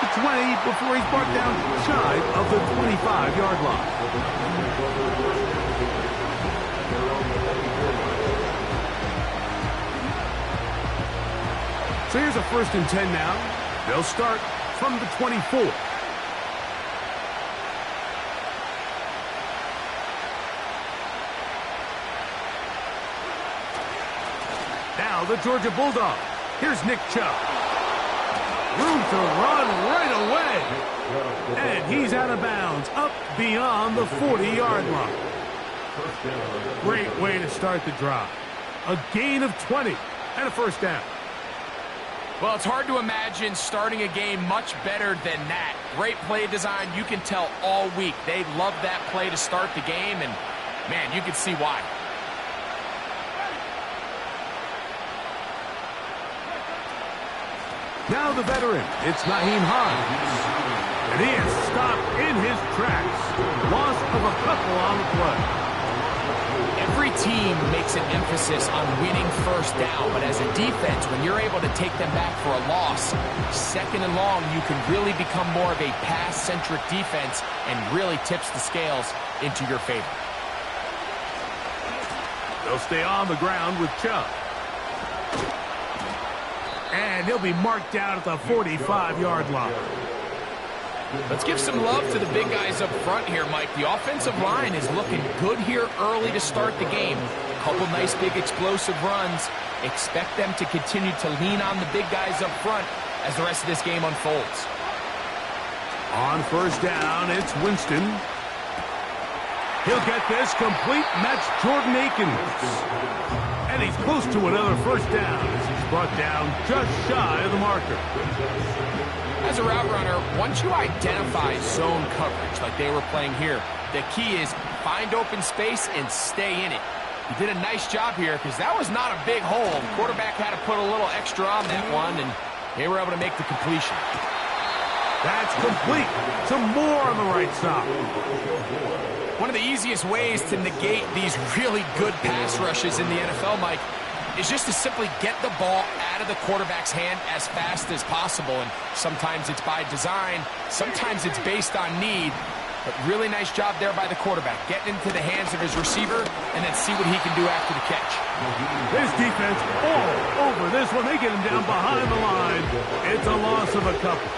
20 before he's brought down shy of the 25-yard line. So here's a 1st and 10 now. They'll start from the 24. Now the Georgia Bulldogs. Here's Nick Chubb. Room to run right away. And he's out of bounds, up beyond the 40-yard line. Great way to start the drive. A gain of 20 and a 1st down. Well, it's hard to imagine starting a game much better than that. Great play design. You can tell all week they love that play to start the game, and, man, you can see why. Now the veteran, it's Nyheim Hines. And he is stopped in his tracks. Loss of a couple on the play. Every team makes an emphasis on winning 1st down, but as a defense, when you're able to take them back for a loss, 2nd and long, you can really become more of a pass-centric defense and really tips the scales into your favor. They'll stay on the ground with Chubb. And he'll be marked down at the 45-yard line. Let's give some love to the big guys up front here, Mike. The offensive line is looking good here early to start the game. A couple nice big explosive runs. Expect them to continue to lean on the big guys up front as the rest of this game unfolds. On 1st down, it's Winston. He'll get this complete. Match Jordan Akins. And he's close to another 1st down as he's brought down just shy of the marker. As a route runner, once you identify zone coverage like they were playing here, the key is find open space and stay in it. He did a nice job here because that was not a big hole. The quarterback had to put a little extra on that one, and they were able to make the completion. That's complete. Some more on the right side. One of the easiest ways to negate these really good pass rushes in the NFL, Mike, is just to simply get the ball out of the quarterback's hand as fast as possible. And sometimes it's by design, sometimes it's based on need. But really nice job there by the quarterback, getting into the hands of his receiver and then see what he can do after the catch. This defense all over this one. They get him down behind the line. It's a loss of a couple.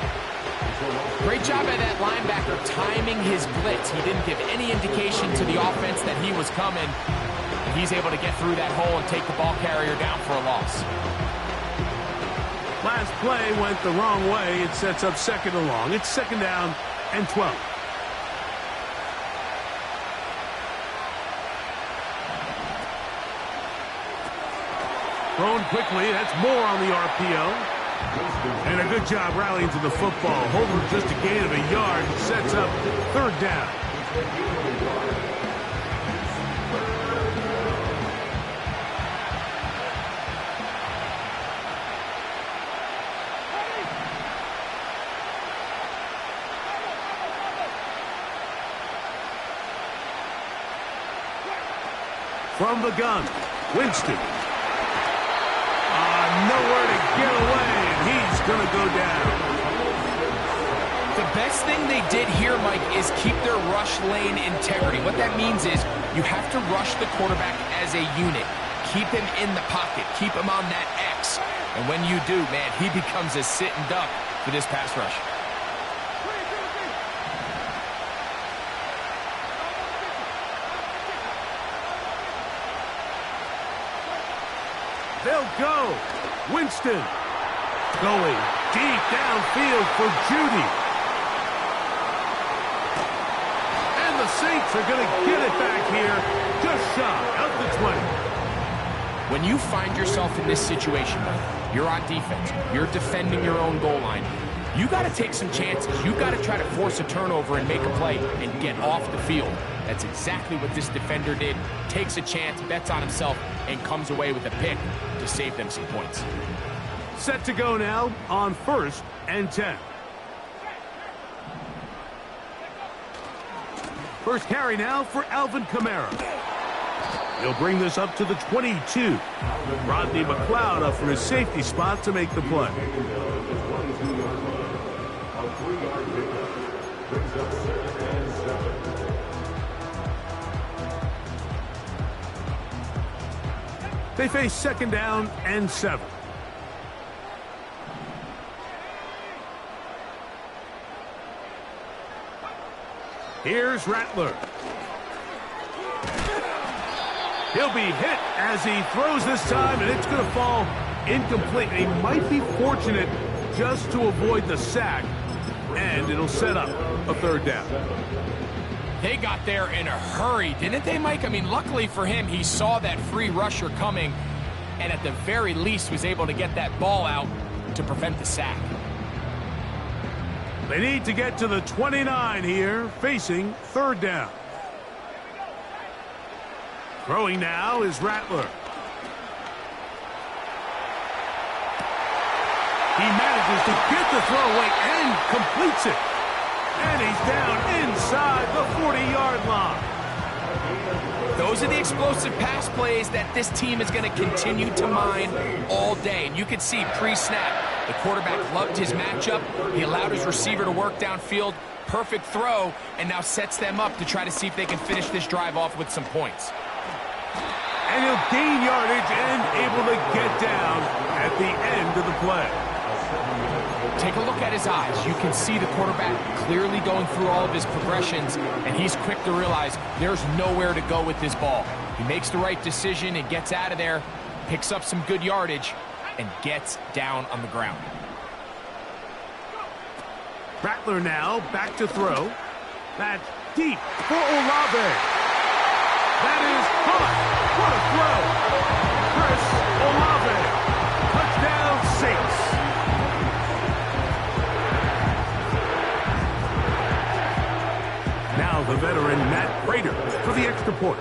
Great job by that linebacker timing his blitz. He didn't give any indication to the offense that he was coming. And he's able to get through that hole and take the ball carrier down for a loss. Last play went the wrong way. It sets up 2nd and long. It's 2nd down and 12. Thrown quickly. That's more on the RPO. And a good job rallying to the football. Holding just a gain of a yard. Sets up 3rd down. From the gun, Winston. Nowhere to get away, and he's going to go down. The best thing they did here, Mike, is keep their rush lane integrity. What that means is you have to rush the quarterback as a unit. Keep him in the pocket. Keep him on that X. And when you do, man, he becomes a sitting duck for this pass rush. They'll go. Winston going deep downfield for Judy. And the Saints are going to get it back here just shy of the 20. When you find yourself in this situation, Mike, you're on defense, you're defending your own goal line, you got to take some chances. You got to try to force a turnover and make a play and get off the field. That's exactly what this defender did. Takes a chance, bets on himself, and comes away with a pick to save them some points. Set to go now on 1st and 10. First carry now for Alvin Kamara. He'll bring this up to the 22. Rodney McLeod up for his safety spot to make the play. 3-yard pickup. Brings up 2nd and 7. They face 2nd down and 7. Here's Rattler. He'll be hit as he throws this time, and it's going to fall incomplete. He might be fortunate just to avoid the sack, and it'll set up a 3rd down. They got there in a hurry, didn't they, Mike? I mean, luckily for him, he saw that free rusher coming, and at the very least was able to get that ball out to prevent the sack. They need to get to the 29 here, facing 3rd down. Throwing now is Rattler. He manages to get the throw away and completes it. And he's down inside the 40-yard line. Those are the explosive pass plays that this team is going to continue to mine all day. And you can see pre-snap, the quarterback loved his matchup. He allowed his receiver to work downfield. Perfect throw, and now sets them up to try to see if they can finish this drive off with some points. And he'll gain yardage and able to get down at the end of the play. Take a look at his eyes. You can see the quarterback clearly going through all of his progressions, and he's quick to realize there's nowhere to go with this ball. He makes the right decision and gets out of there, picks up some good yardage, and gets down on the ground. Rattler now back to throw. That's deep for Olave. That is caught. What a throw. Chris Olave. Touchdown Saints. Now the veteran Matt Prater for the extra point.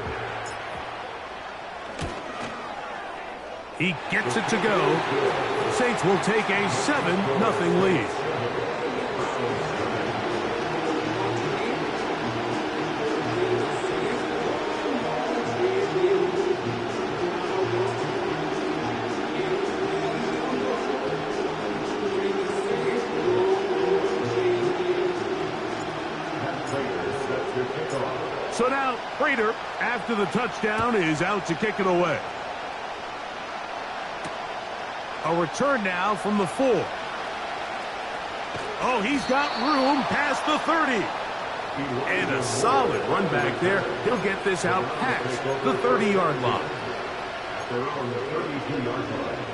He gets it to go. Saints will take a 7-0 lead. So now, Prater, after the touchdown, is out to kick it away. A return now from the 4. Oh, he's got room past the 30. And a solid run back there. He'll get this out past the 30-yard line. They're on the 32-yard line.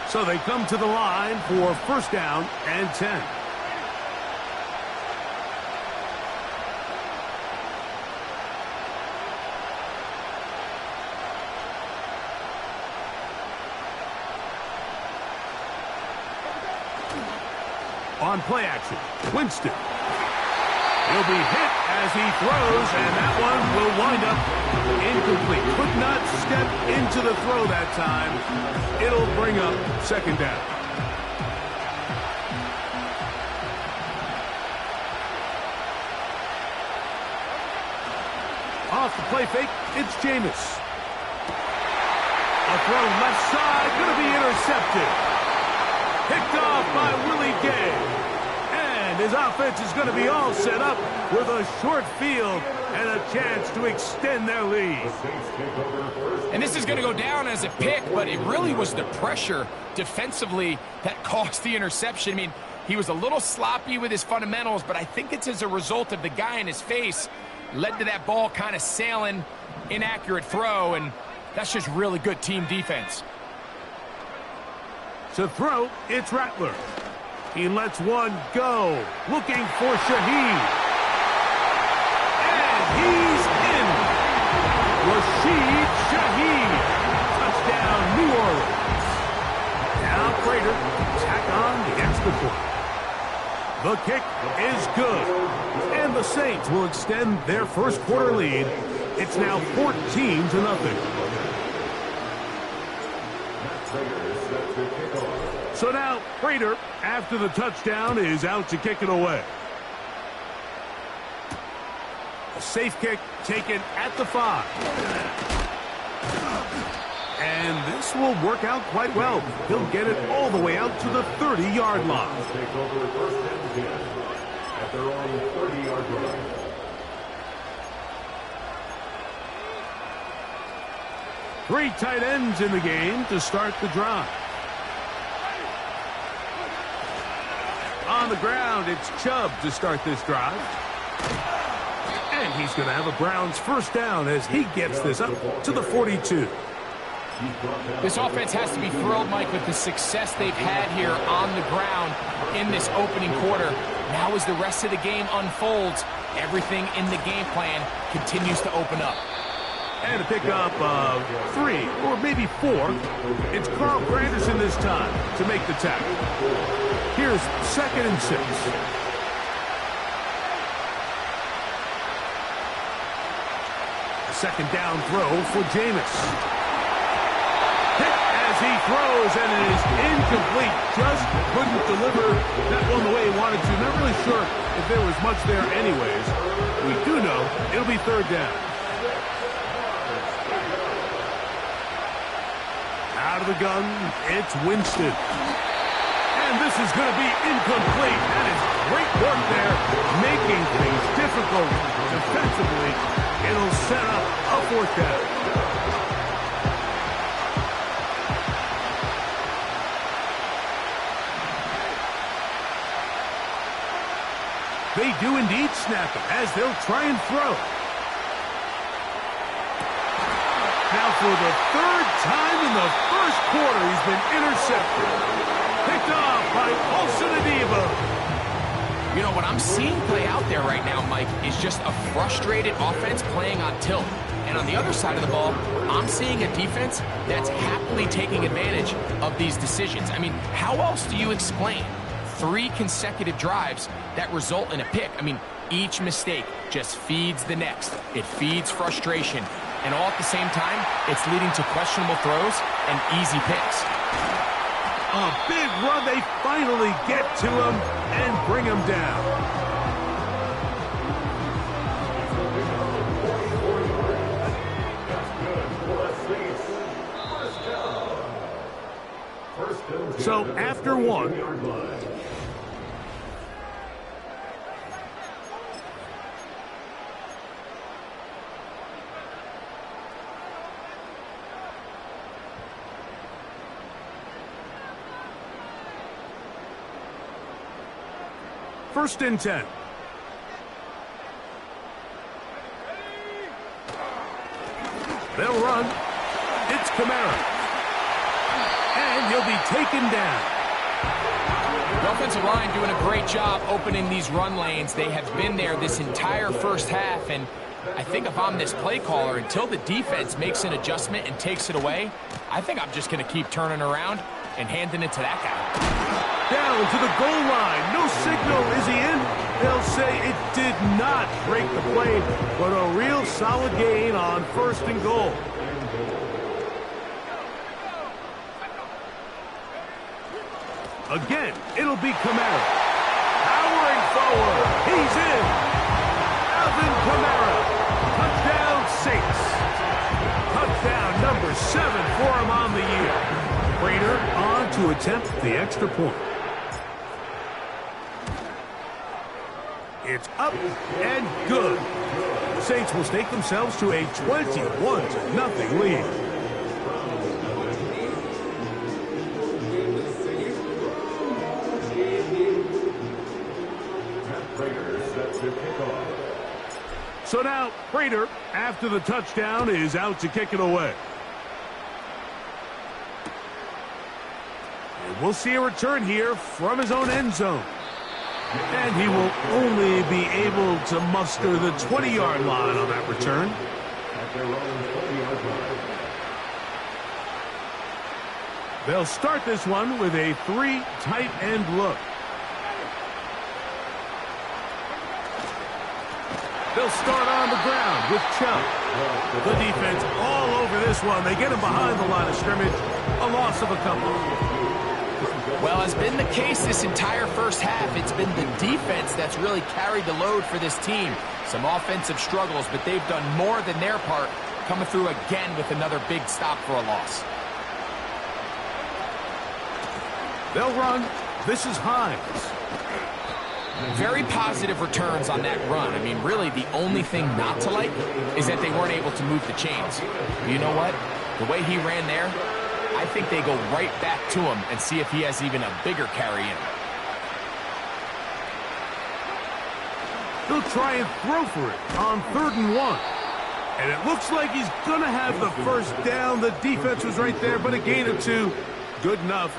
So they come to the line for 1st down and 10. On play action, Winston. He'll be hit as he throws, and that one will wind up incomplete. Could not step into the throw that time. It'll bring up 2nd down. Off the play fake, it's Jameis. A throw left side, going to be intercepted. Picked off by Willie Gay. And his offense is going to be all set up with a short field and a chance to extend their lead. And this is going to go down as a pick, but it really was the pressure defensively that caused the interception. I mean, he was a little sloppy with his fundamentals, but I think it's as a result of the guy in his face led to that ball kind of sailing, inaccurate throw, and that's just really good team defense. To throw, it's Rattler. He lets one go, looking for Shaheed. And he's in. Rashid Shaheed. Touchdown, New Orleans. Now Prater tack on the extra point. The kick is good. And the Saints will extend their first quarter lead. It's now 14-0. So now, Prater, after the touchdown, is out to kick it away. A safe kick taken at the 5. And this will work out quite well. He'll get it all the way out to the 30-yard line. Take over first and 10 at their own 30-yard line. Three tight ends in the game to start the drive. On the ground, it's Chubb to start this drive. And he's going to have a Browns first down as he gets this up to the 42. This offense has to be thrilled, Mike, with the success they've had here on the ground in this opening quarter. Now as the rest of the game unfolds, everything in the game plan continues to open up. And a pickup of 3 or maybe 4. It's Carl Granderson this time to make the tackle. Here's 2nd and 6. A second down throw for Jameis. Hit as he throws, and it is incomplete. Just couldn't deliver that one the way he wanted to. Not really sure if there was much there anyways. We do know it'll be 3rd down. Out of the gun, it's Winston. And this is going to be incomplete. That is great work there, making things difficult defensively. It'll set up a 4th down. They do indeed snap it as they'll try and throw. Now for the 3rd time in the first quarter, he's been intercepted. Picked off by Paulson Adebo. You know, what I'm seeing play out there right now, Mike, is just a frustrated offense playing on tilt. And on the other side of the ball, I'm seeing a defense that's happily taking advantage of these decisions. I mean, how else do you explain 3 consecutive drives that result in a pick? I mean, each mistake just feeds the next. It feeds frustration. And all at the same time, it's leading to questionable throws and easy picks. A big run. They finally get to him and bring him down. So after 1, first and 10. They'll run. It's Kamara. And he'll be taken down. The offensive line doing a great job opening these run lanes. They have been there this entire first half, and I think if I'm this play caller, until the defense makes an adjustment and takes it away, I think I'm just going to keep turning around and handing it to that guy. Down to the goal line. No signal. Is he in? They'll say it did not break the play, but a real solid gain on 1st and goal. Again, it'll be Kamara. Powering forward. He's in. Alvin Kamara. Touchdown Saints. Touchdown number 7 for him on the year. Prater on to attempt the extra point. It's up and good. The Saints will stake themselves to a 21-0 lead. So now, Prater, after the touchdown, is out to kick it away. And we'll see a return here from his own end zone. And he will only be able to muster the 20-yard line on that return. At their own 20-yard line. They'll start this one with a 3 tight end look. They'll start on the ground with Chubb. The defense all over this one. They get him behind the line of scrimmage. A loss of a couple. Well, has been the case this entire first half. It's been the defense that's really carried the load for this team. Some offensive struggles, but they've done more than their part, coming through again with another big stop for a loss. They'll run. This is Hines. Very positive returns on that run. I mean, really, the only thing not to like is that they weren't able to move the chains. You know what? The way he ran there, I think they go right back to him and see if he has even a bigger carry in him. He'll try and throw for it on 3rd and 1. And it looks like he's going to have the first down. The defense was right there, but a gain of 2. Good enough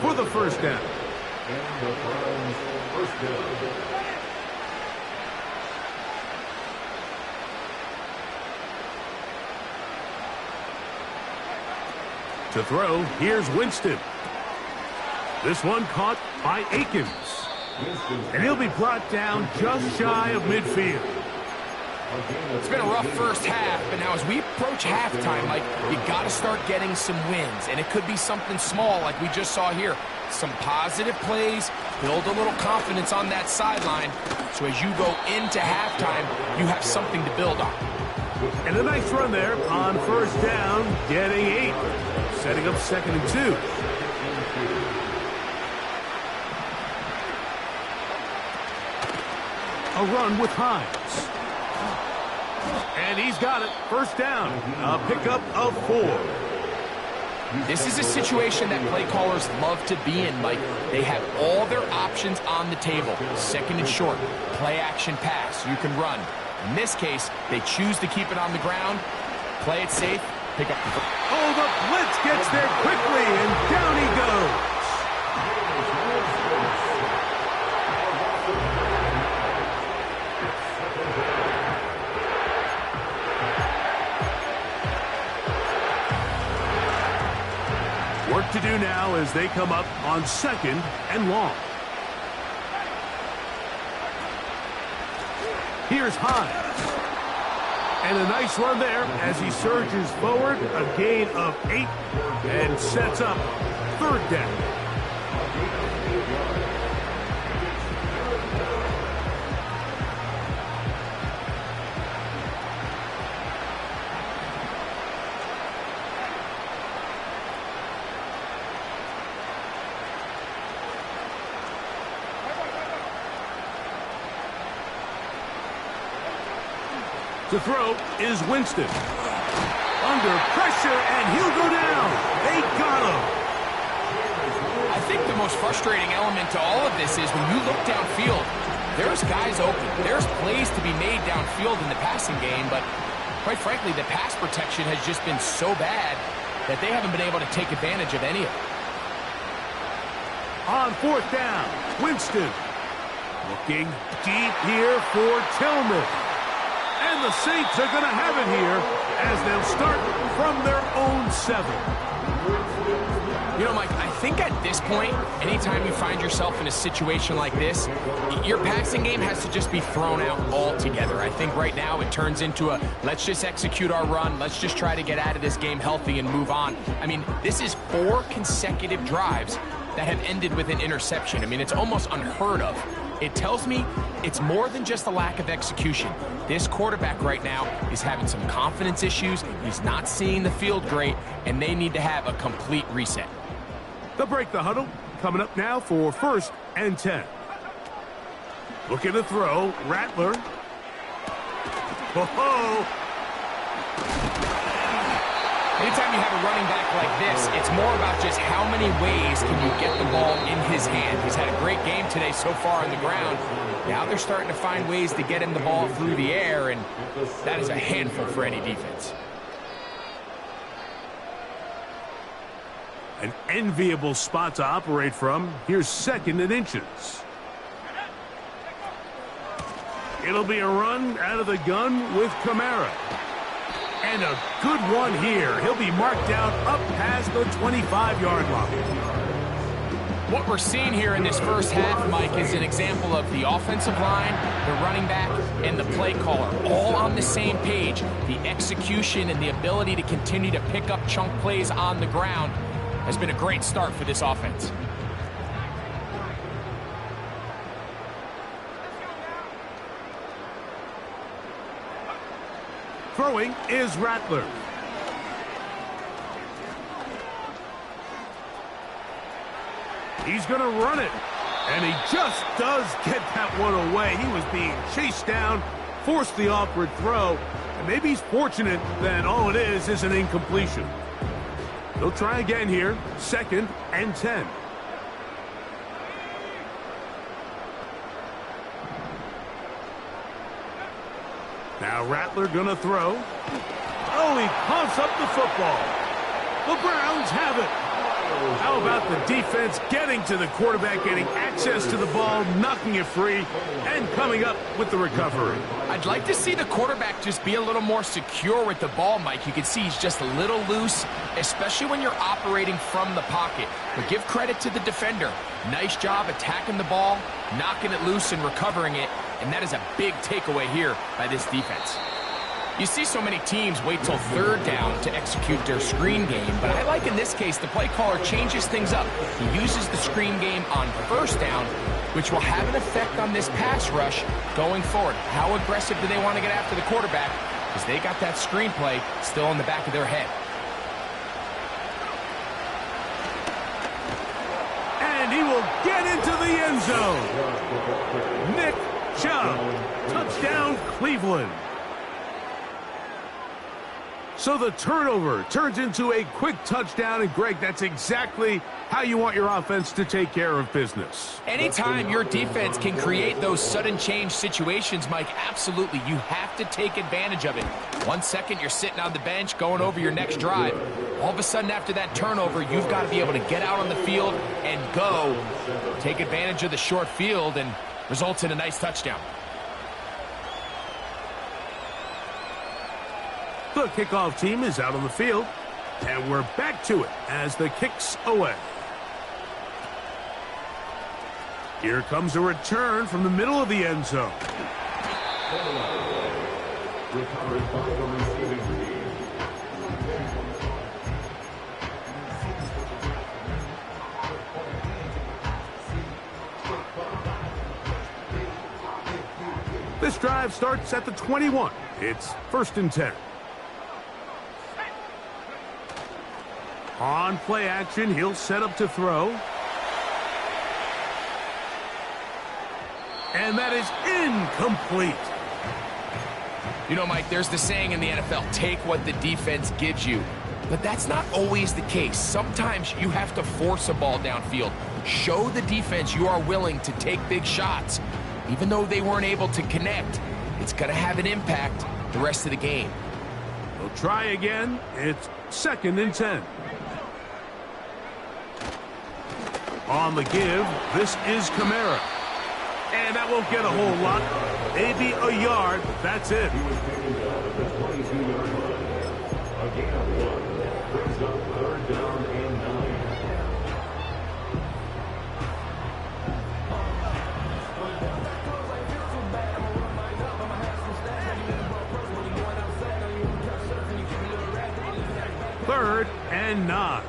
for the first down. And the Browns first down. To throw, here's Winston. This one caught by Akins. And he'll be brought down just shy of midfield. It's been a rough first half, but now as we approach halftime, Mike, you got to start getting some wins. And it could be something small like we just saw here. Some positive plays, build a little confidence on that sideline. So as you go into halftime, you have something to build on. And a nice run there on first down, getting 8. Setting up 2nd and 2. A run with Hines. And he's got it. First down. A pickup of 4. This is a situation that play callers love to be in, Mike. They have all their options on the table. 2nd and short. Play action pass. You can run. In this case, they choose to keep it on the ground. Play it safe. Pick up the... Oh, the blitz gets there quickly, and down he goes. Work to do now as they come up on 2nd and long. Here's Hines. And a nice run there as he surges forward, a gain of 8, and sets up 3rd down. To throw is Winston. Under pressure, and he'll go down. They got him. I think the most frustrating element to all of this is when you look downfield, there's guys open. There's plays to be made downfield in the passing game, but quite frankly, the pass protection has just been so bad that they haven't been able to take advantage of any of it. On 4th down, Winston. Looking deep here for Tillman. And the Saints are going to have it here as they'll start from their own 7. You know, Mike, I think at this point, anytime you find yourself in a situation like this, your passing game has to just be thrown out altogether. I think right now it turns into a, let's just execute our run, let's just try to get out of this game healthy and move on. I mean, this is 4 consecutive drives that have ended with an interception. I mean, it's almost unheard of. It tells me it's more than just a lack of execution. This quarterback right now is having some confidence issues. He's not seeing the field great, and they need to have a complete reset. They'll break the huddle. Coming up now for 1st and 10. Looking to throw. Rattler. Oh-ho! Anytime you have a running back like this, it's more about just how many ways can you get the ball in his hand. He's had a great game today so far on the ground. Now they're starting to find ways to get him the ball through the air, and that is a handful for any defense. An enviable spot to operate from. Here's 2nd and inches. It'll be a run out of the gun with Kamara. And a good one here. He'll be marked down up past the 25-yard line. What we're seeing here in this first half, Mike, is an example of the offensive line, the running back, and the play caller all on the same page. The execution and the ability to continue to pick up chunk plays on the ground has been a great start for this offense. Throwing is Rattler. He's going to run it. And he just does get that one away. He was being chased down, forced the awkward throw. And maybe he's fortunate that all it is an incompletion. They'll try again here. 2nd and 10. Now Rattler gonna throw. Oh, he pumps up the football. The Browns have it. How about the defense getting to the quarterback, getting access to the ball, knocking it free, and coming up with the recovery? I'd like to see the quarterback just be a little more secure with the ball, Mike. You can see he's just a little loose, especially when you're operating from the pocket. But give credit to the defender. Nice job attacking the ball, knocking it loose and recovering it, and that is a big takeaway here by this defense. You see so many teams wait till 3rd down to execute their screen game, but I like in this case the play caller changes things up. He uses the screen game on 1st down, which will have an effect on this pass rush going forward. How aggressive do they want to get after the quarterback? Because they got that screen play still in the back of their head. And he will get into the end zone. Nick Chubb, touchdown Cleveland. So the turnover turns into a quick touchdown, and Greg, that's exactly how you want your offense to take care of business. Anytime your defense can create those sudden change situations, Mike, absolutely, you have to take advantage of it. 1 second, you're sitting on the bench going over your next drive. All of a sudden, after that turnover, you've got to be able to get out on the field and go. Take advantage of the short field and results in a nice touchdown. The kickoff team is out on the field, and we're back to it as the kick's away. Here comes a return from the middle of the end zone. Recovered by the receiving team. This drive starts at the 21. It's 1st and 10. On play action, he'll set up to throw. And that is incomplete. You know, Mike, there's the saying in the NFL, take what the defense gives you. But that's not always the case. Sometimes you have to force a ball downfield. Show the defense you are willing to take big shots. Even though they weren't able to connect, it's going to have an impact the rest of the game. We'll try again. It's 2nd and 10. On the give, this is Kamara. And that won't get a whole lot. Maybe a yard. That's it. He was taken down at the 22-yard line. A gain of 1 brings up 3rd down and 9. Third and 9.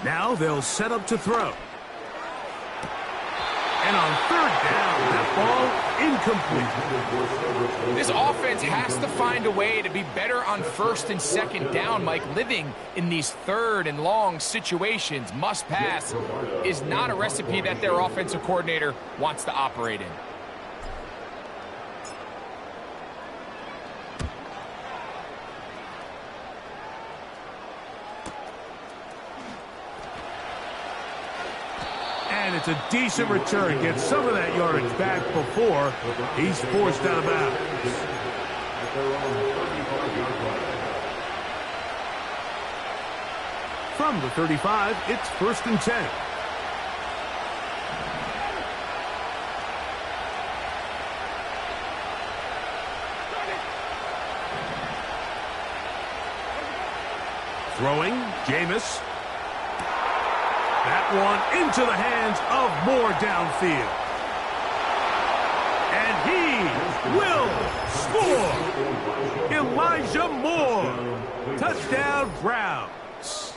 Now they'll set up to throw. And on 3rd down, that ball incomplete. This offense has to find a way to be better on 1st and 2nd down, Mike. Living in these 3rd and long situations, must pass, is not a recipe that their offensive coordinator wants to operate in. And it's a decent return. Gets some of that yardage back before he's forced out of bounds. At their own 35-yard line. From the 35, it's 1st and 10. Throwing, Jameis. That one into the hands of Moore downfield. And he will score! Elijah Moore! Touchdown, Browns.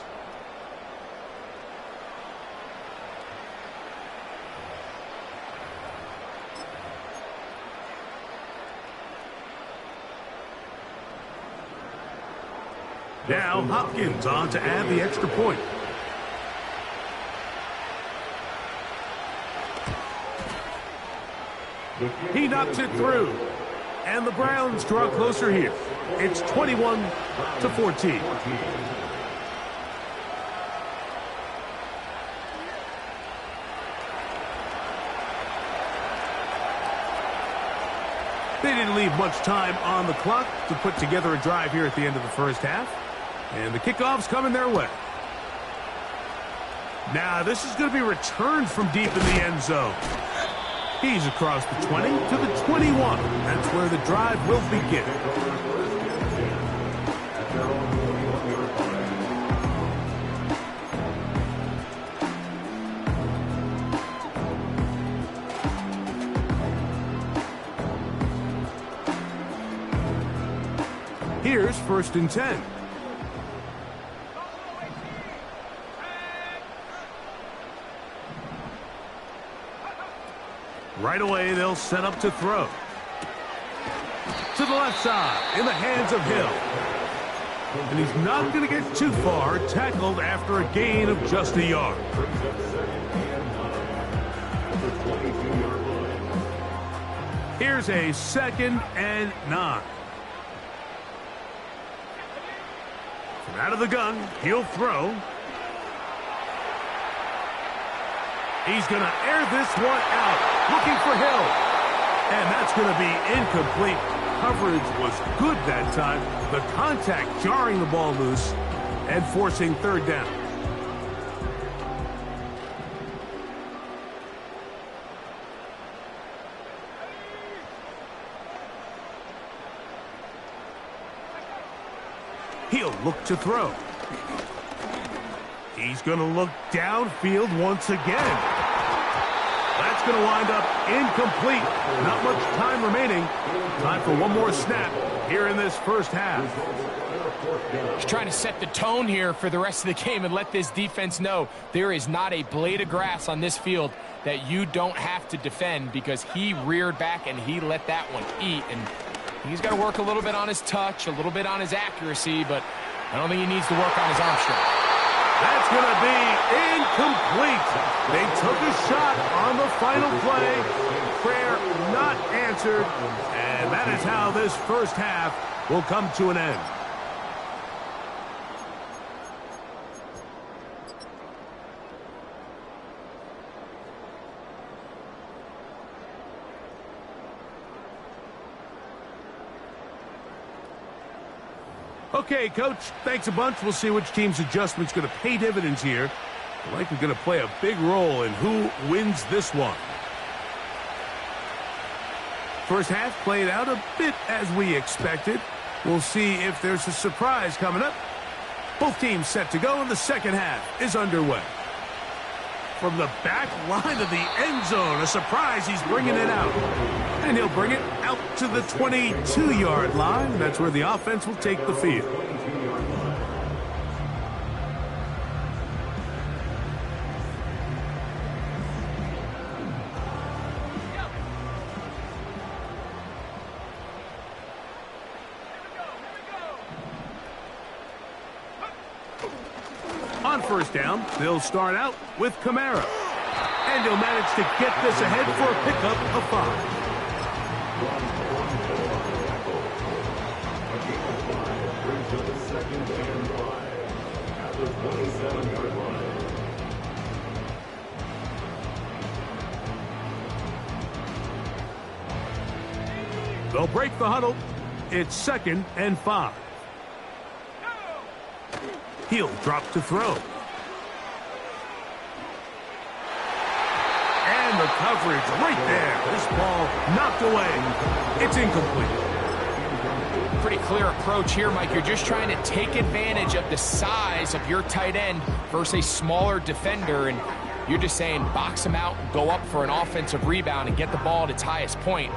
Now Hopkins on to add the extra point. He knocks it through. And the Browns draw closer here. It's 21-14. They didn't leave much time on the clock to put together a drive here at the end of the first half. And the kickoff's coming their way. Now, this is going to be returned from deep in the end zone. He's across the 20 to the 21. That's where the drive will begin. Here's 1st and 10. Right away, they'll set up to throw. To the left side, in the hands of Hill. And he's not going to get too far, tackled after a gain of just a yard. Here's a 2nd and 9. From out of the gun, he'll throw. He's going to air this one out, looking for Hill. And that's going to be incomplete. Coverage was good that time. The contact jarring the ball loose and forcing 3rd down. He'll look to throw. He's going to look downfield once again. That's going to wind up incomplete. Not much time remaining. Time for one more snap here in this first half. He's trying to set the tone here for the rest of the game and let this defense know there is not a blade of grass on this field that you don't have to defend, because he reared back and he let that one eat. And he's got to work a little bit on his touch, a little bit on his accuracy, but I don't think he needs to work on his arm strength. That's going to be incomplete. They took a shot on the final play. Prayer not answered. And that is how this first half will come to an end. Okay, Coach, thanks a bunch. We'll see which team's adjustment's going to pay dividends here. Likely going to play a big role in who wins this one. First half played out a bit as we expected. We'll see if there's a surprise coming up. Both teams set to go, and the second half is underway. From the back line of the end zone, a surprise, he's bringing it out. And he'll bring it out to the 22-yard line. That's where the offense will take the field. On first down, they'll start out with Kamara. And he'll manage to get this ahead for a pickup of 5. They'll break the huddle. It's 2nd and 5. He'll drop to throw. And the coverage right there. This ball knocked away. It's incomplete. Pretty clear approach here, Mike. You're just trying to take advantage of the size of your tight end versus a smaller defender, and you're just saying box him out, go up for an offensive rebound, and get the ball at its highest point.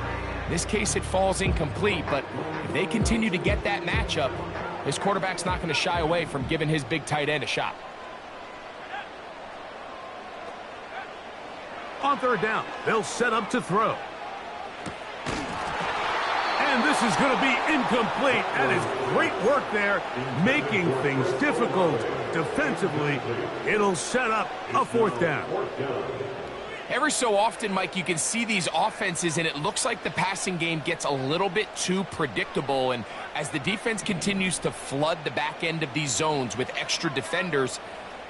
In this case, it falls incomplete, but if they continue to get that matchup, this quarterback's not going to shy away from giving his big tight end a shot. On third down, they'll set up to throw. And this This is going to be incomplete. That is great work there, making things difficult defensively. It'll set up a 4th down. Every so often, Mike, you can see these offenses, and it looks like the passing game gets a little bit too predictable. And as the defense continues to flood the back end of these zones with extra defenders,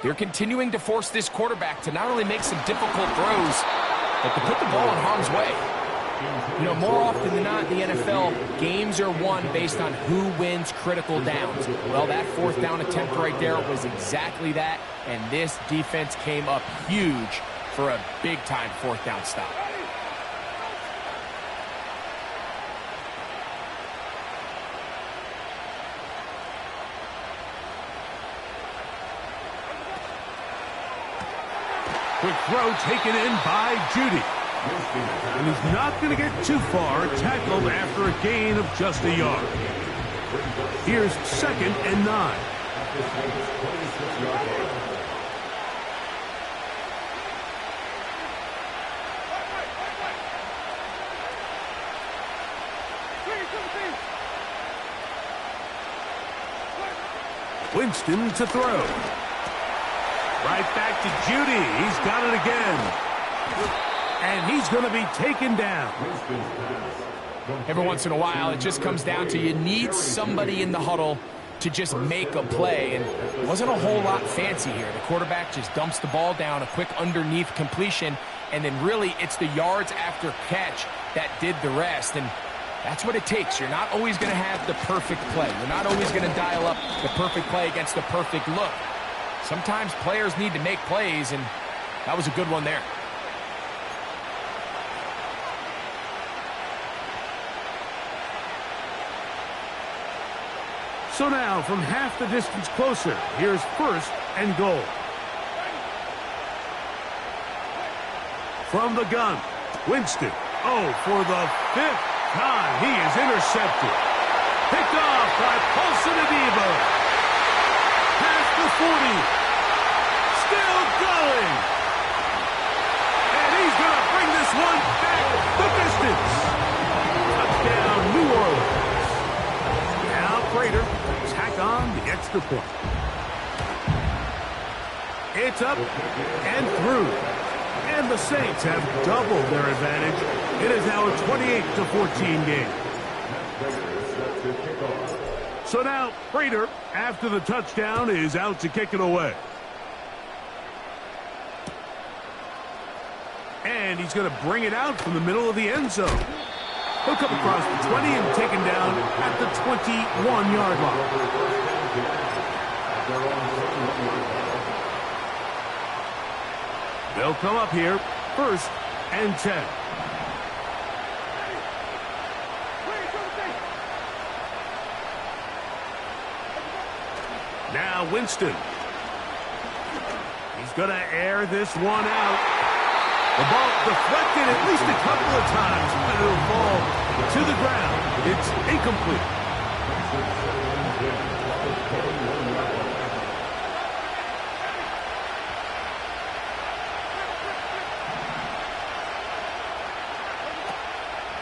they're continuing to force this quarterback to not only make some difficult throws, but to put the ball in harm's way. You know, more often than not in the NFL, games are won based on who wins critical downs. Well, that 4th down attempt right there was exactly that, and this defense came up huge for a big-time 4th down stop. Quick throw taken in by Judy. And he's not going to get too far, tackled after a gain of just a yard. Here's 2nd and 9. Winston to throw. Right back to Judy. He's got it again. And he's going to be taken down. Every once in a while, it just comes down to you need somebody in the huddle to just make a play. And it wasn't a whole lot fancy here. The quarterback just dumps the ball down, a quick underneath completion, and then really it's the yards after catch that did the rest. And that's what it takes. You're not always going to have the perfect play. You're not always going to dial up the perfect play against the perfect look. Sometimes players need to make plays, and that was a good one there. So now, from half the distance closer, here's 1st and goal. From the gun, Winston. Oh, for the 5th time, he is intercepted. Picked off by Paulson Adebo. Past the 40. Still going. And he's going to bring this one back the distance. Touchdown, New Orleans. Now Prater tack on the extra point. It's up and through. And the Saints have doubled their advantage. It is now a 28-14 game. So now Prater, after the touchdown, is out to kick it away. And he's going to bring it out from the middle of the end zone. He'll come across the 20 and taken down at the 21-yard line. They'll come up here, 1st and 10. Now Winston. He's going to air this one out. The ball deflected at least a couple of times, but it'll fall to the ground. It's incomplete.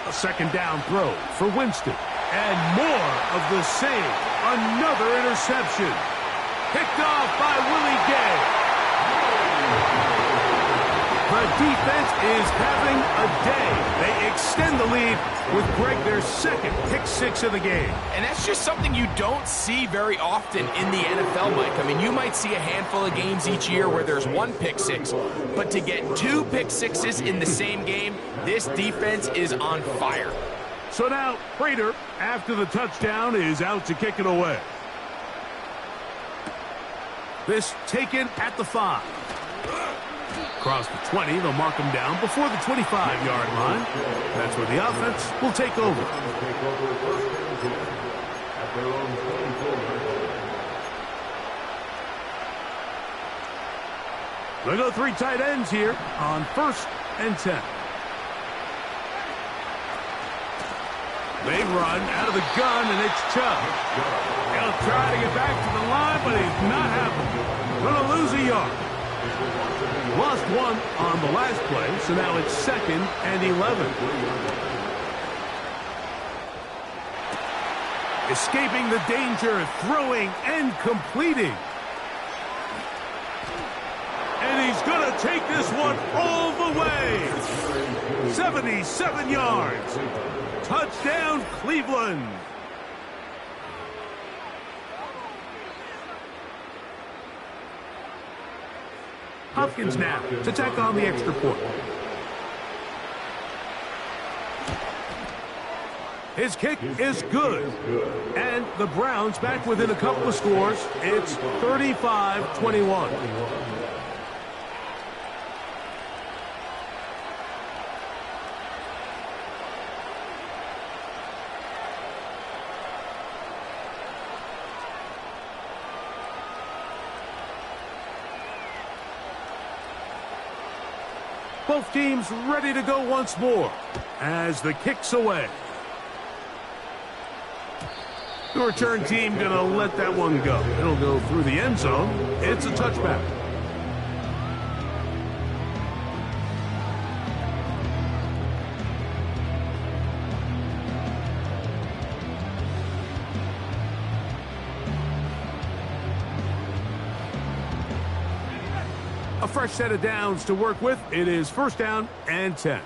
A 2nd down throw for Winston. And more of the same. Another interception. Picked off by Willie Gay. The defense is having a day. They extend the lead with Greg, their 2nd pick-6 of the game. And that's just something you don't see very often in the NFL, Mike. I mean, you might see a handful of games each year where there's 1 pick-6, but to get 2 pick-6s in the same game, this defense is on fire. So now Prater, after the touchdown, is out to kick it away. This taken at the 5. Across the 20, they'll mark him down before the 25-yard line. That's where the offense will take over. They go 3 tight ends here on 1st and 10. They run out of the gun, and it's Chubb. He'll try to get back to the line, but he's not happening. Going to lose a yard. Lost 1 on the last play, so now it's 2nd and 11. Escaping the danger, throwing and completing. And he's going to take this one all the way. 77 yards. Touchdown, Cleveland. Hopkins now to tack on the extra point. His kick is good. And the Browns back within a couple of scores. It's 35-21. Both teams ready to go once more as the kick's away. The return team going to let that one go. It'll go through the end zone. It's a touchback. A fresh set of downs to work with. It is first down and 10.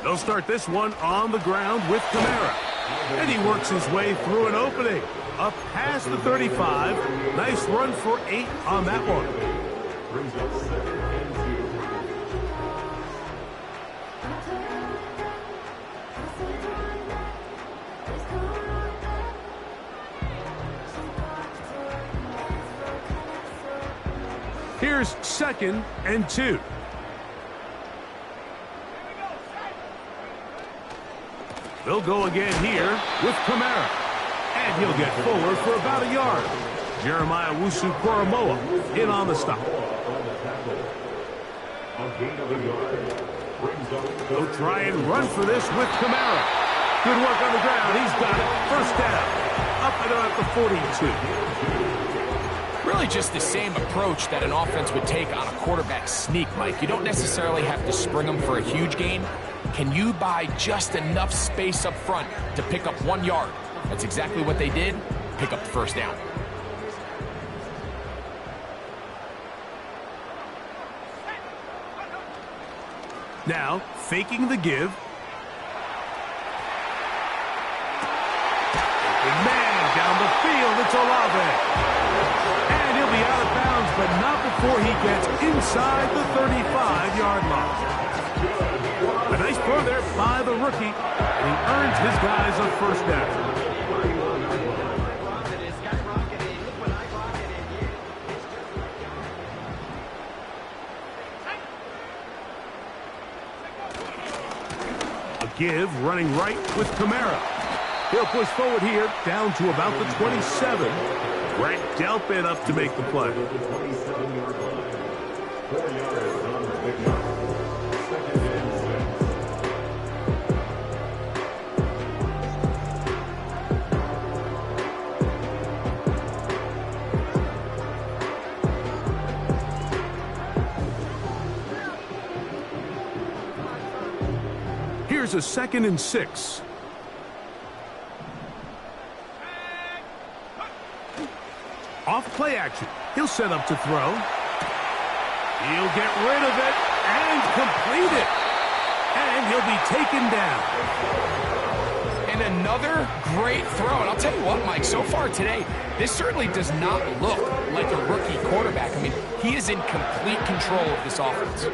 They'll start this one on the ground with Kamara. And he works his way through an opening. Up past the 35. Nice run for 8 on that one. Brings up 2nd and 2. Here's 2nd and 2. They'll go again here with Kamara. And he'll get forward for about a yard. Jeremiah Owusu-Koramoah in on the stop. They'll try and run for this with Kamara. Good work on the ground. He's got it. First down. Up and at the 42. Really just the same approach that an offense would take on a quarterback sneak, Mike. You don't necessarily have to spring them for a huge gain. Can you buy just enough space up front to pick up 1 yard? That's exactly what they did. Pick up the first down. Now, faking the give. Big man down the field. It's Olave. And he'll be out of bounds, but not before he gets inside the 35-yard line. A nice throw there by the rookie, and he earns his guys a first down. A give running right with Kamara. He'll push forward here down to about the 27. Grant Delpit up to make the play. 27-yard line. 4 yards on the pickup. Here's a 2nd and 6. Off play action. He'll set up to throw. He'll get rid of it and complete it. And he'll be taken down. And another great throw. And I'll tell you what, Mike, so far today, this certainly does not look like a rookie quarterback. I mean, he is in complete control of this offense.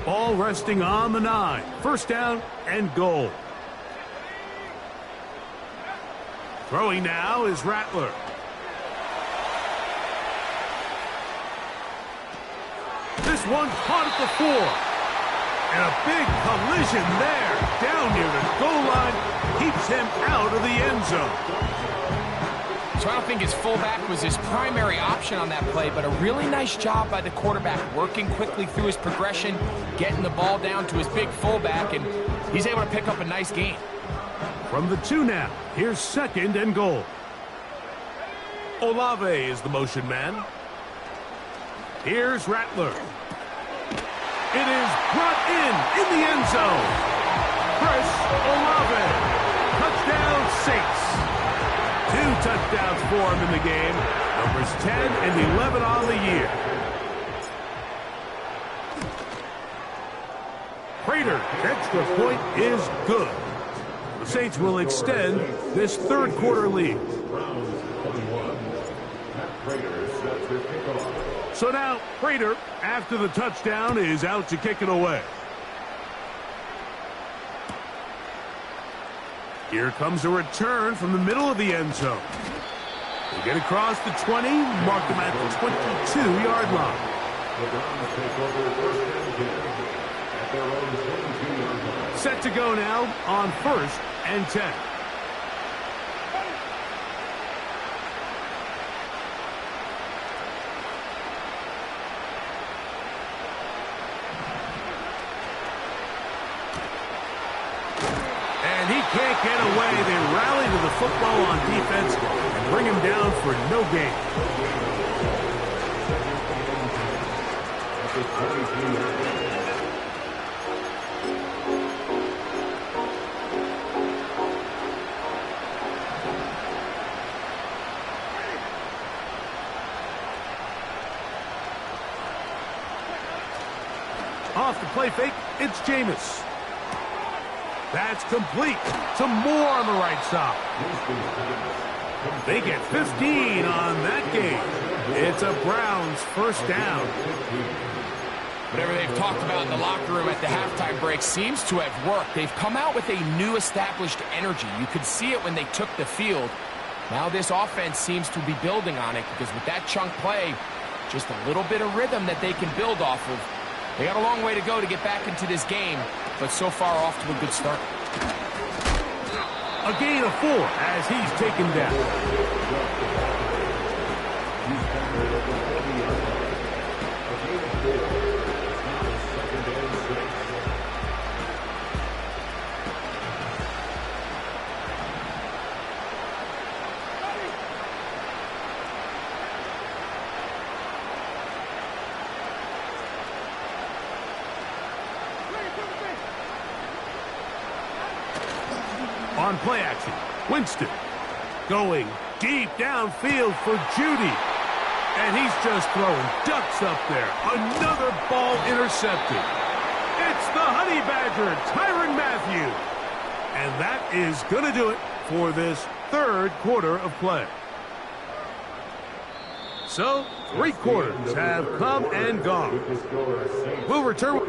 All resting on the 9. First down and goal. Throwing now is Rattler. This one caught at the 4. And a big collision there. Down near the goal line. Keeps him out of the end zone. So I don't think his fullback was his primary option on that play, but a really nice job by the quarterback working quickly through his progression, getting the ball down to his big fullback, and he's able to pick up a nice gain. From the 2 now, here's 2nd and goal. Olave is the motion man. Here's Rattler. It is brought in the end zone. Chris Olave. Touchdown Saints. 2 touchdowns for him in the game. Numbers 10 and 11 on the year. Prater, extra point is good. The Saints will extend this third quarter lead. So now Prater, after the touchdown, is out to kick it away. Here comes a return from the middle of the end zone. They get across the 20, mark them at the 22-yard line. Set to go now on 1st and 10. And he can't get away. They rally to the football on defense and bring him down for no gain. Off the play fake, it's Jameis. That's complete. Some more on the right side. They get 15 on that game. It's a Browns first down. Whatever they've talked about in the locker room at the halftime break seems to have worked. They've come out with a new established energy. You could see it when they took the field. Now this offense seems to be building on it because with that chunk play, just a little bit of rhythm that they can build off of. They got a long way to go to get back into this game, but so far off to a good start. A gain of 4 as he's taken down. On play action, Winston going deep downfield for Judy. And he's just throwing ducks up there. Another ball intercepted. It's the Honey Badger, Tyrann Mathieu. And that is going to do it for this third quarter of play. So, 3 quarters have come and gone. We'll return.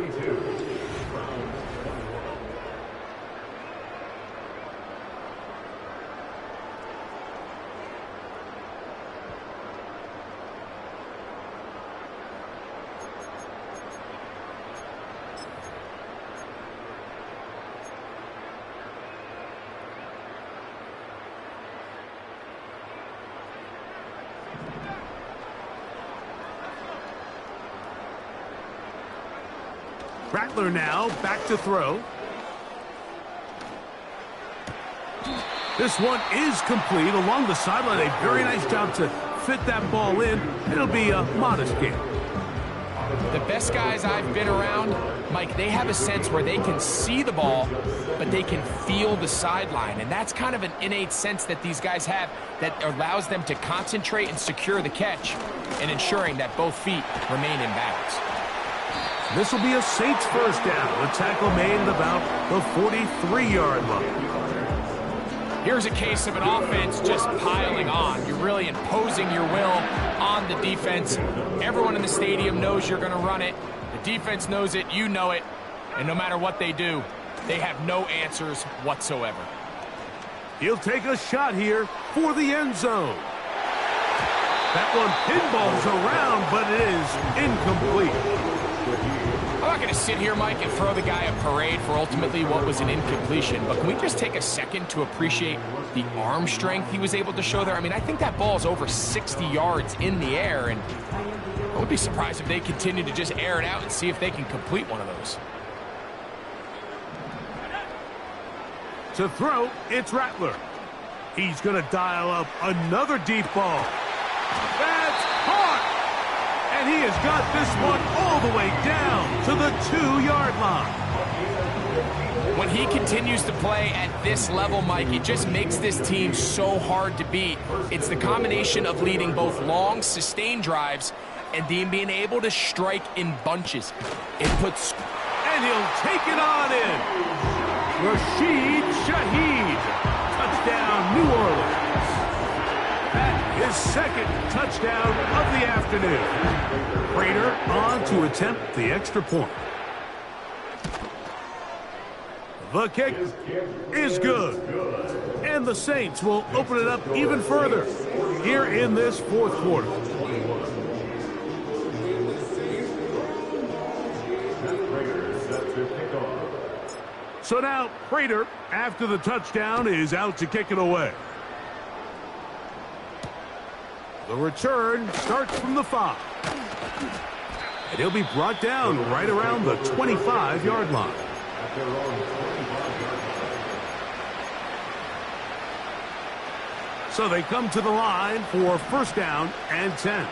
Rattler now back to throw. This one is complete along the sideline. A very nice job to fit that ball in. It'll be a modest gain. The best guys I've been around, Mike, they have a sense where they can see the ball, but they can feel the sideline. And that's kind of an innate sense that these guys have that allows them to concentrate and secure the catch and ensuring that both feet remain in balance. This will be a Saints first down. The tackle made at about the 43-yard line. Here's a case of an offense just piling on. You're really imposing your will on the defense. Everyone in the stadium knows you're going to run it. The defense knows it. You know it. And no matter what they do, they have no answers whatsoever. He'll take a shot here for the end zone. That one pinballs around, but it is incomplete. I'm not going to sit here, Mike, and throw the guy a parade for ultimately what was an incompletion, but can we just take a second to appreciate the arm strength he was able to show there? I mean, I think that ball is over 60 yards in the air, and I would be surprised if they continue to just air it out and see if they can complete one of those. To throw, it's Rattler. He's going to dial up another deep ball. That's caught! And he has got this one all the way down to the 2-yard line. When he continues to play at this level, Mike, it just makes this team so hard to beat. It's the combination of leading both long, sustained drives and being able to strike in bunches. It puts... And he'll take it on in. Rashid Shaheed. Touchdown, New Orleans. That is second touchdown of the afternoon. Prater on to attempt the extra point. The kick is good. And the Saints will open it up even further here in this fourth quarter. So now Prater, after the touchdown, is out to kick it away. The return starts from the 5. And he'll be brought down right around the 25-yard line. So they come to the line for first down and 10.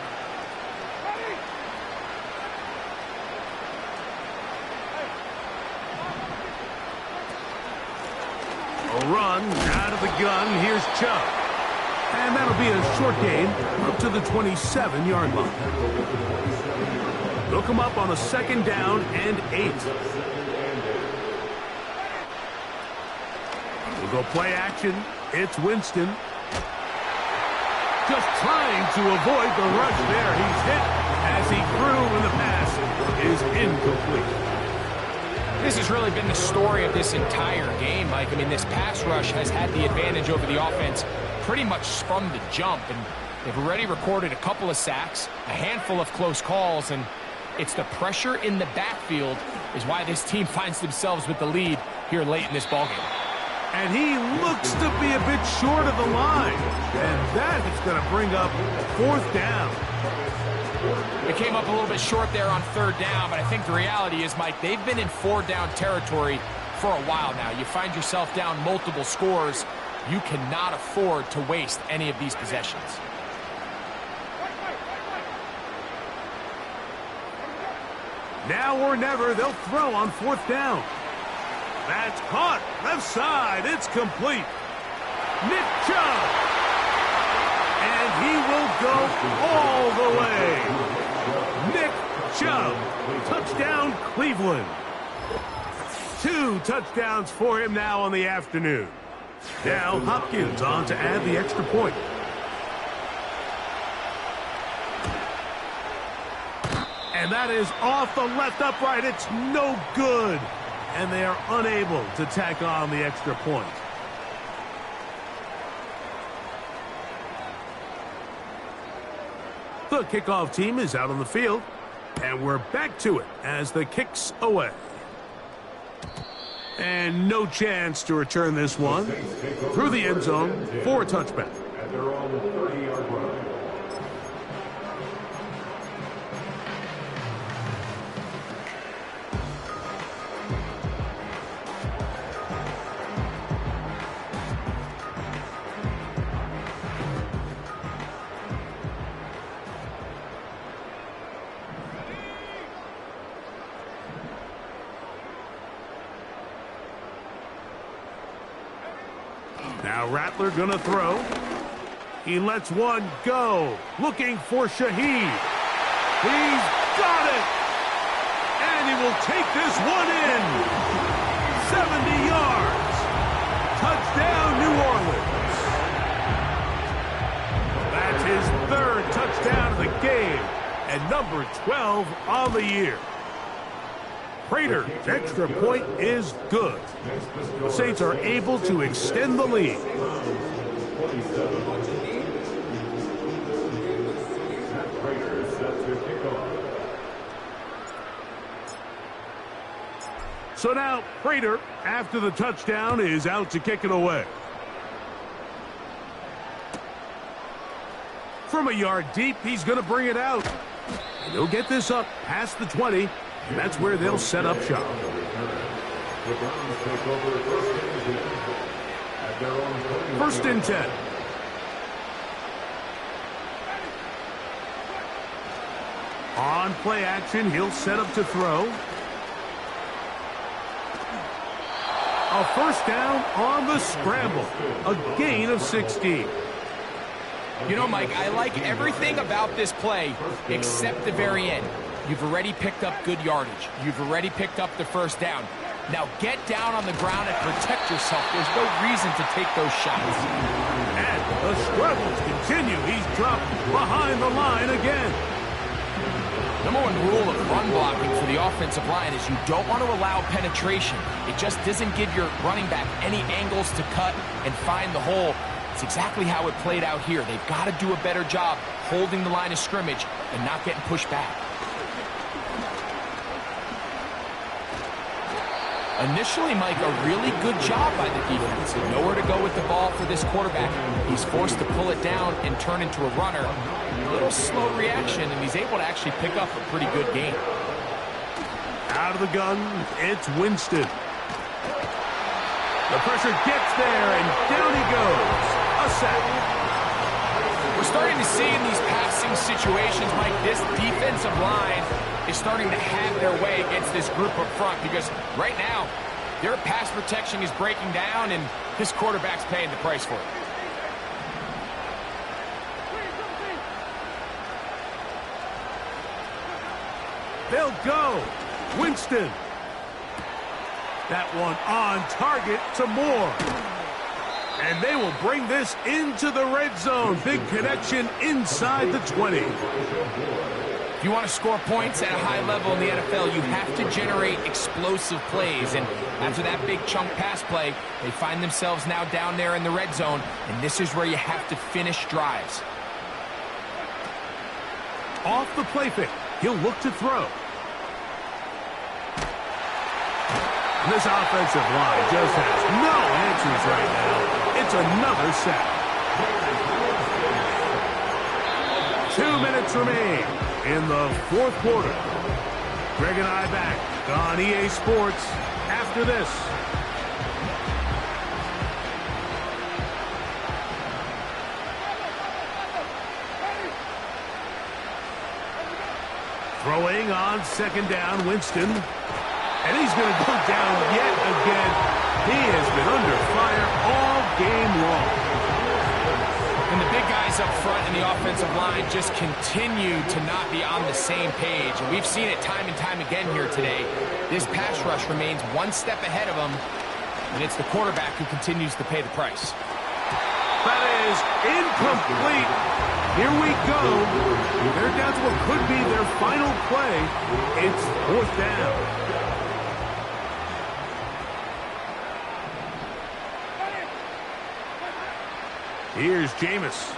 A run out of the gun. Here's Chubb. And that'll be a short gain up to the 27-yard line. They'll come up on a second down and 8. We'll go play action. It's Winston. Just trying to avoid the rush there. He's hit as he threw, and the pass is incomplete. This has really been the story of this entire game, Mike. I mean, this pass rush has had the advantage over the offense pretty much from the jump, and they've already recorded a couple of sacks, a handful of close calls, and it's the pressure in the backfield is why this team finds themselves with the lead here late in this ballgame. And he looks to be a bit short of the line, and that is going to bring up fourth down. It came up a little bit short there on third down, but I think the reality is, Mike, they've been in four-down territory for a while now. You find yourself down multiple scores. You cannot afford to waste any of these possessions. Now or never, they'll throw on fourth down. That's caught. Left side. It's complete. Nick Chubb. And he will go all the way. Nick Chubb. Touchdown, Cleveland. 2 touchdowns for him now on the afternoon. Now Hopkins on to add the extra point. And that is off the left upright. It's no good. And they are unable to tack on the extra point. The kickoff team is out on the field. And we're back to it as the kick's away. And no chance to return this one through the end zone for a touchback. At their own 30-yard line. Now Rattler gonna throw. He lets one go. Looking for Shaheed. He's got it. And he will take this one in. 70 yards. Touchdown, New Orleans. That's his third touchdown of the game. And number 12 on the year. Prater's extra point is good. The Saints are able to extend the lead. So now Prater, after the touchdown, is out to kick it away. From a yard deep, he's going to bring it out. And he'll get this up past the 20. And that's where they'll set up shop. First and 10. On play action, he'll set up to throw. A first down on the scramble. A gain of 16. You know, Mike, I like everything about this play except the very end. You've already picked up good yardage. You've already picked up the first down. Now get down on the ground and protect yourself. There's no reason to take those shots. And the struggles continue. He's dropped behind the line again. Number one rule of run blocking for the offensive line is you don't want to allow penetration. It just doesn't give your running back any angles to cut and find the hole. It's exactly how it played out here. They've got to do a better job holding the line of scrimmage and not getting pushed back. Initially, Mike, a really good job by the defense. Nowhere to go with the ball for this quarterback. He's forced to pull it down and turn into a runner. A little slow reaction, and he's able to actually pick up a pretty good gain. Out of the gun, it's Winston. The pressure gets there, and down he goes. A sack. We're starting to see in these passing situations, Mike, this defensive line is starting to have their way against this group up front because right now, their pass protection is breaking down, and this quarterback's paying the price for it. They'll go. Winston. That one on target to Moore. And they will bring this into the red zone. Big connection inside the 20. If you want to score points at a high level in the NFL, you have to generate explosive plays. And after that big chunk pass play, they find themselves now down there in the red zone. And this is where you have to finish drives. Off the play fake. He'll look to throw. This offensive line just has no answers right now. It's another sack. 2 minutes remain in the fourth quarter. Greg and I back on EA Sports after this. Throwing on second down, Winston. And he's going to go down yet again. He has been under fire all game long. And the big guys up front in the offensive line just continue to not be on the same page. And we've seen it time and time again here today. This pass rush remains one step ahead of them. And it's the quarterback who continues to pay the price. That is incomplete. Here we go. They're down to what could be their final play. It's fourth down. Here's Jameis.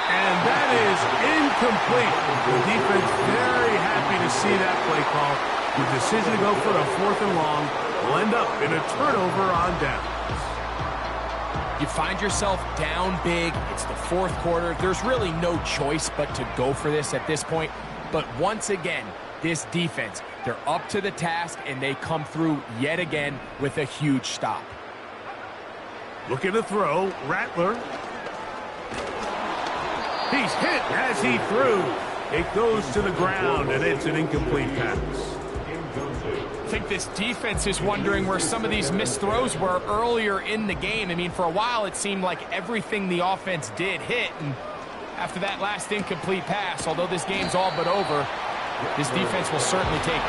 And that is incomplete. The defense very happy to see that play call. The decision to go for a fourth and long will end up in a turnover on downs. You find yourself down big. It's the fourth quarter. There's really no choice but to go for this at this point. But once again, this defense, they're up to the task, and they come through yet again with a huge stop. Looking to throw, Rattler. He's hit as he threw. It goes to the ground, and it's an incomplete pass. I think this defense is wondering where some of these missed throws were earlier in the game. I mean, for a while, it seemed like everything the offense did hit. And after that last incomplete pass, although this game's all but over, this defense will certainly take it.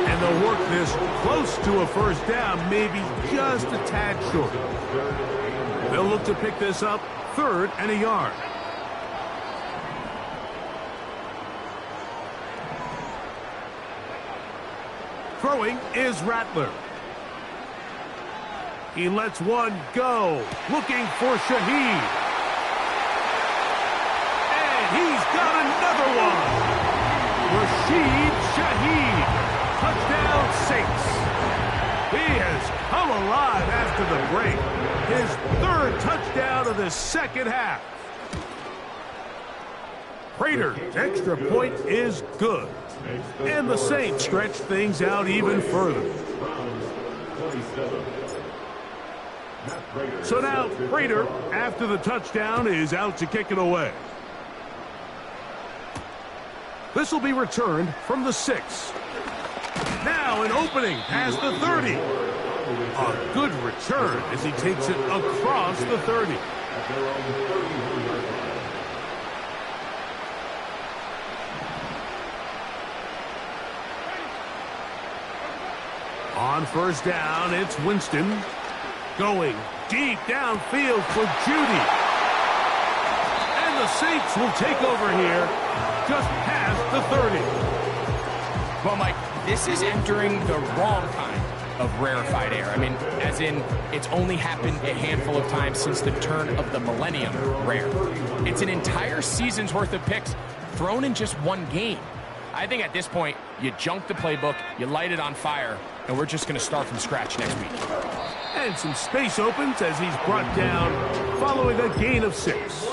And they'll work this close to a first down, maybe just a tad short. They'll look to pick this up, 3rd and a yard. Throwing is Rattler. He lets one go, looking for Shaheed. And he's got another one. Rashid Shaheed, touchdown Saints. He has come alive after the break. His 3rd touchdown of the second half. Prater's extra point is good. And the Saints stretch things out even further. So now Prater, after the touchdown, is out to kick it away. This will be returned from the 6. Now an opening past the 30. A good return as he takes it across the 30. On first down, it's Winston. Going deep downfield for Jeudy. And the Saints will take over here just past the 30. Well, Mike, this is entering the wrong kind of rarefied air. I mean, as in, it's only happened a handful of times since the turn of the millennium rare. It's an entire season's worth of picks thrown in just one game. I think at this point, you junk the playbook, you light it on fire, and we're just going to start from scratch next week. And some space opens as he's brought down following a gain of 6.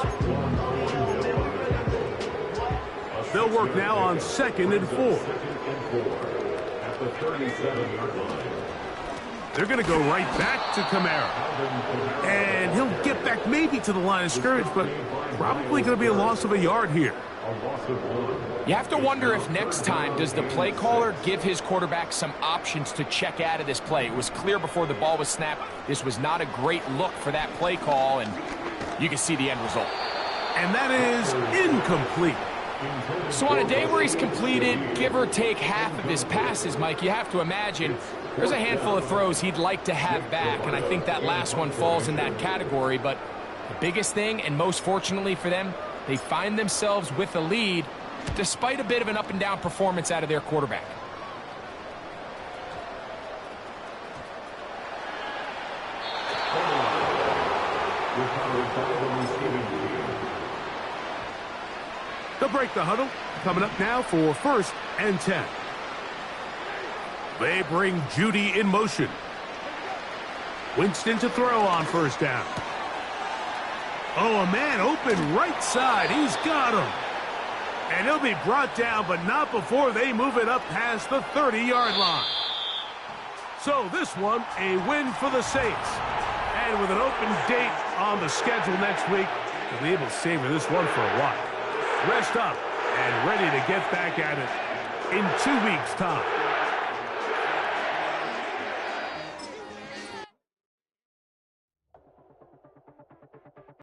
They'll work now on 2nd and 4. At the 37-yard line. They're going to go right back to Kamara. And he'll get back maybe to the line of scrimmage, but probably going to be a loss of a yard here. You have to wonder if next time, does the play caller give his quarterback some options to check out of this play? It was clear before the ball was snapped. This was not a great look for that play call, and you can see the end result. And that is incomplete. So on a day where he's completed, give or take half of his passes, Mike, you have to imagine there's a handful of throws he'd like to have back, and I think that last one falls in that category. But the biggest thing, and most fortunately for them, they find themselves with a lead despite a bit of an up-and-down performance out of their quarterback. They'll break the huddle. Coming up now for 1st and 10. They bring Jeudy in motion. Winston to throw on first down. Oh, a man open right side. He's got him. And he'll be brought down, but not before they move it up past the 30-yard line. So this one, a win for the Saints. And with an open date on the schedule next week, they'll be able to savor this one for a while. Rest up and ready to get back at it in 2 weeks' time.